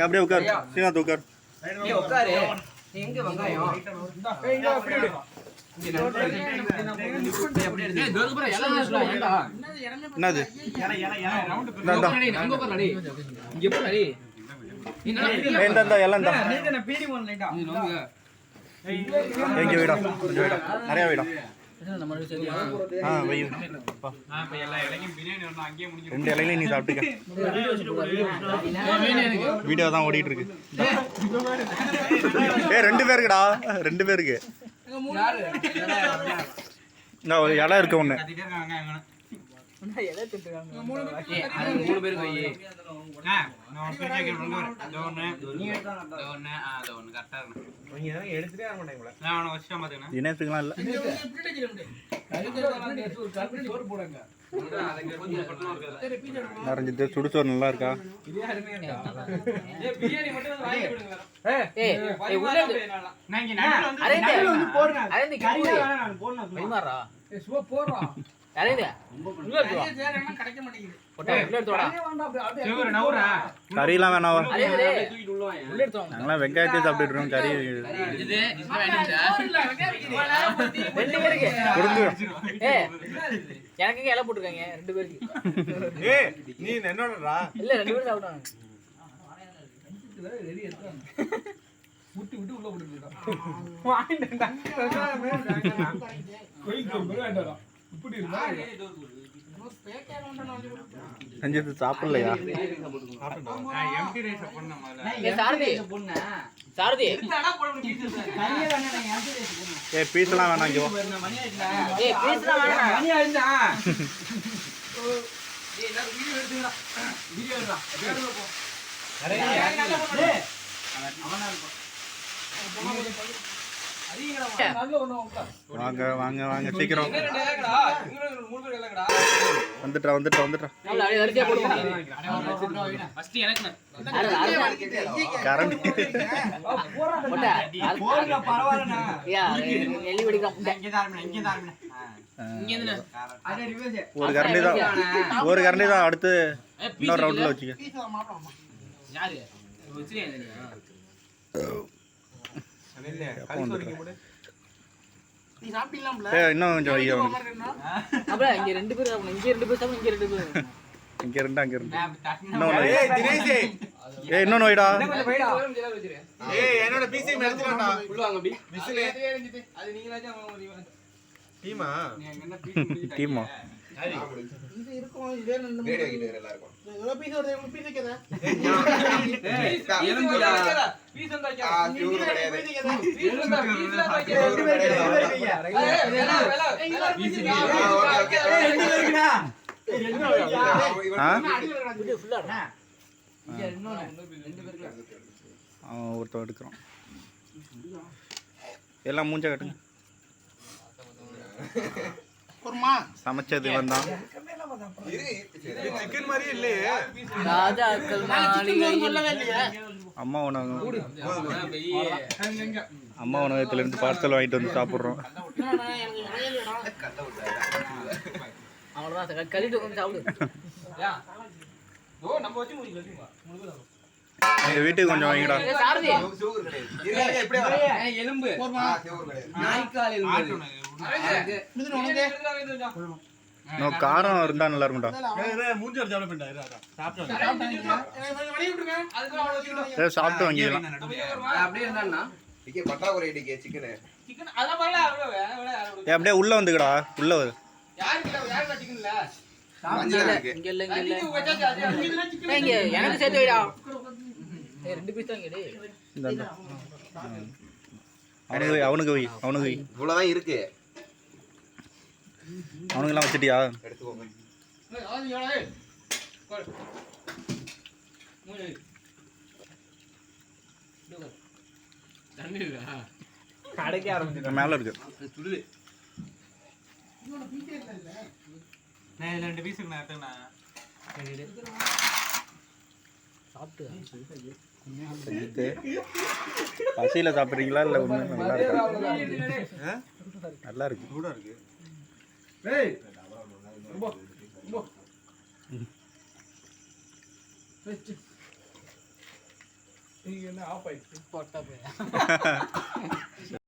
அப்படியே உட்கார் சீனாத் உட்கார். எங்க வெங்காயம் என்னது எங்க வீடா கொஞ்சம் வீடா நிறைய வீடா ரெண்டு இலையிலையும் நீ சாப்பிட்டுக்க. வீடியோ தான் ஓடிட்டு இருக்கு. ரெண்டு பேருக்குடா, ரெண்டு பேருக்கு ஒரு இலை இருக்கு ஒண்ணு. தினத்துக்குலாம் இல்ல நிறைஞ்சது சுடுசோறு நல்லா இருக்கா? கறியெல்லாம் வேணாவா? நாங்களாம் வெங்காயத்தையும் சாப்பிட்டு இருக்கோம். கறி எனக்கு இலை போட்டுருக்காங்க ரெண்டு பேருக்கு. நீ என்னடா இல்ல ரெண்டு பேரும் சாப்பிட்டாங்க. விட்டு விட்டு உள்ள போட்டு செஞ்சது சாப்பிடலையா? பீஸ்லாம் வேணாம். வாங்க வாங்க வாங்க சீக்கிரம் வந்துட்டா வந்துட்டா வந்துட்டா. ஒரு கரண்டி தான், ஒரு கரண்டி தான். அடுத்து இன்னொரு ரவுண்ட்ல வச்சுக்க. இன்னும் கொஞ்சம் ஐயோ இங்க ரெண்டு பேர் இங்க ரெண்டு பேர் இங்க ரெண்டு பேர் இங்க ரெண்டு அங்க ரெண்டு இன்னொன்னு வைடா. என்னோட பிசி எடுத்துடா உள்ள வாங்க. பி விசில் அது நீங்களாச்சும் டீமா டீமா இது இருக்கும். இதே ரெண்டு ரேடியோ கிட்ட எல்லாரும் எவ்வளவு பீஸ் வருது? உங்களுக்கு பீஸ் கேக்குதா? எலும்புடா பீஸ் வந்தாச்சா? ஜூர் கிடையாது. பீஸ் வந்தா பீஸ்ல பாக்கி ரெண்டு பேர் இருக்கீங்க. பீஸ் ரெண்டு பேருக்குடா. இது ஃபுல்லாடா. இங்க இன்னொரு ரெண்டு பேருக்கு ஒருத்தர் எடுக்கிறோம். எல்லாம் மூஞ்ச கட்டுங்க. சமைச்சது வந்தான். சிக்கன் மாதிரி இல்லையே. அம்மா உணவகம், அம்மா உணவகத்துல இருந்து பார்சல் வாங்கிட்டு வந்து சாப்பிடுறோம். எங்க வீட்டுக்கு கொஞ்சம் வாங்கிடா. காரம் இருந்தா நல்லா இருக்கும்டா. சாப்பிட்டு வாங்கிக்கலாம். அப்படியே உள்ள வந்துக்கடா. உள்ள வந்து எனக்கு சேர்த்து வைடா. ரெண்டு பீஸ் தான் அவனுக்கு வை, அவனுக்கு வை. இவ்வளவுதான் இருக்கு. அவனுக்கெல்லாம் வச்சுட்டியா? எடுத்துக்கோங்க. மேல இருக்கு. ரெண்டு பீஸ் பசியில சாப்பிட்றீங்களா இல்ல ஒண்ணு? நல்லா இருக்கு, நல்லா இருக்கு. சூடா இருக்கு. நீங்க என்ன ஆஃப் ஆயிடுச்சு போட்டா போய்